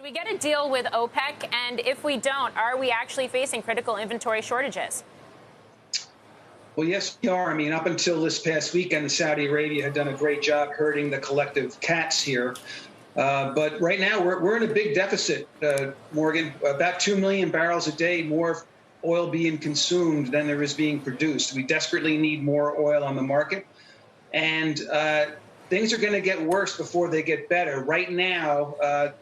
We get a deal with OPEC, and if we don't, are we actually facing critical inventory shortages? Well, yes, we are. I mean, up until this past weekend, Saudi Arabia had done a great job herding the collective cats here. But right now, we're in a big deficit, Morgan. About 2 million barrels a day more oil being consumed than there is being produced. We desperately need more oil on the market. And things are going to get worse before they get better. Right now,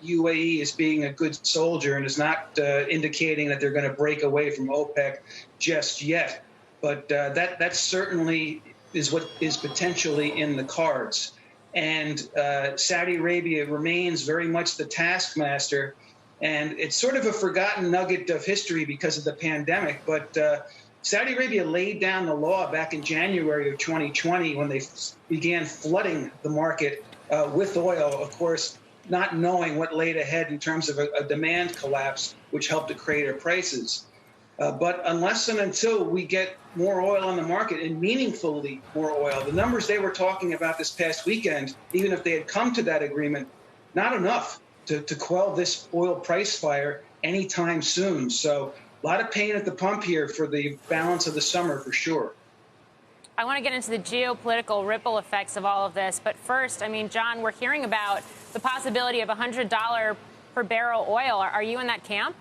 UAE is being a good soldier and is not indicating that they're going to break away from OPEC just yet. But that certainly is what is potentially in the cards. And Saudi Arabia remains very much the taskmaster. And it's sort of a forgotten nugget of history because of the pandemic. But Saudi Arabia laid down the law back in January of 2020 when they began flooding the market with oil, of course, not knowing what laid ahead in terms of a demand collapse, which helped to create our prices. But unless and until we get more oil on the market, and meaningfully more oil, the numbers they were talking about this past weekend, even if they had come to that agreement, not enough to quell this oil price fire anytime soon. So a lot of pain at the pump here for the balance of the summer, for sure. I want to get into the geopolitical ripple effects of all of this. But first, I mean, John, we're hearing about the possibility of $100 per barrel oil. Are you in that camp?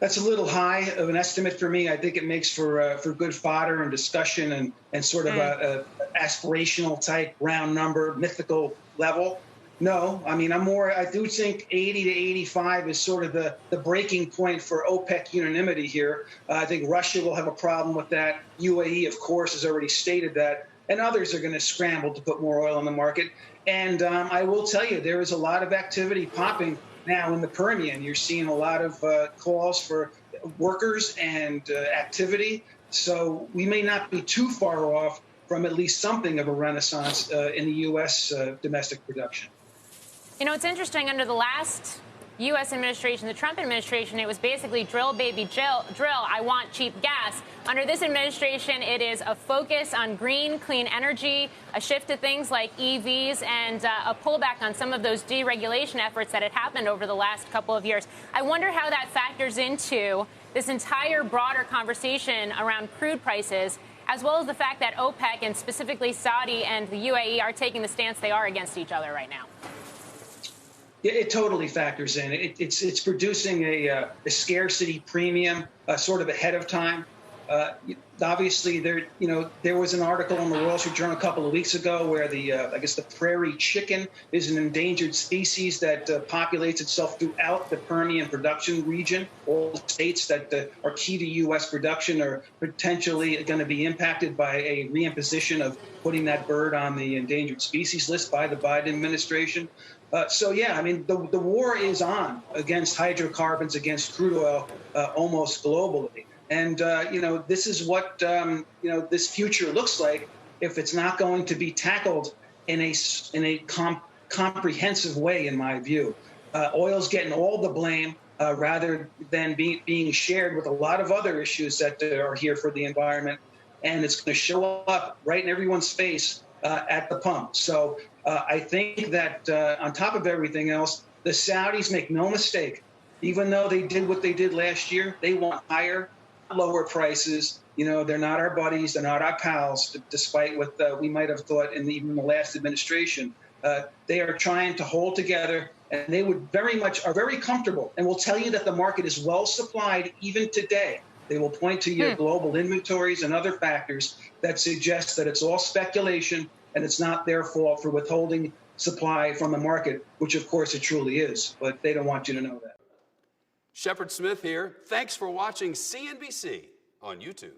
That's a little high of an estimate for me. I think it makes for good fodder and discussion and sort of a aspirational type round number, mythical level. No, I mean, I do think 80 to 85 is sort of the breaking point for OPEC unanimity here. I think Russia will have a problem with that. UAE, of course, has already stated that. And others are going to scramble to put more oil on the market. And I will tell you, there is a lot of activity popping now in the Permian. You're seeing a lot of calls for workers and activity. So we may not be too far off from at least something of a renaissance in the U.S. Domestic production. You know, it's interesting. Under the last U.S. administration, the Trump administration, it was basically drill, baby, drill. I want cheap gas. Under this administration, it is a focus on green, clean energy, a shift to things like EVs, and a pullback on some of those deregulation efforts that had happened over the last couple of years. I wonder how that factors into this entire broader conversation around crude prices, as well as the fact that OPEC and specifically Saudi and the UAE are taking the stance they are against each other right now. It totally factors in. It's producing a scarcity premium sort of ahead of time. Obviously, there was an article in the Wall Street Journal a couple of weeks ago where I guess the prairie chicken is an endangered species that populates itself throughout the Permian production region. All the states that are key to U.S. production are potentially going to be impacted by a reimposition of putting that bird on the endangered species list by the Biden administration. So, yeah, I mean, the war is on against hydrocarbons, against crude oil, almost globally. And, this is what, this future looks like if it's not going to be tackled in a comprehensive way, in my view. Oil's getting all the blame rather than being shared with a lot of other issues that are here for the environment. And it's going to show up right in everyone's face at the pump. So I think that on top of everything else, the Saudis, make no mistake, even though they did what they did last year, they want higher, lower prices. They're not our buddies. They're not our pals, despite what we might have thought in even the last administration. They are trying to hold together, and they are very comfortable, and will tell you that the market is well supplied even today. They will point to your global inventories and other factors that suggest that it's all speculation and it's not their fault for withholding supply from the market, which, of course, it truly is. But they don't want you to know that. Shepard Smith here. Thanks for watching CNBC on YouTube.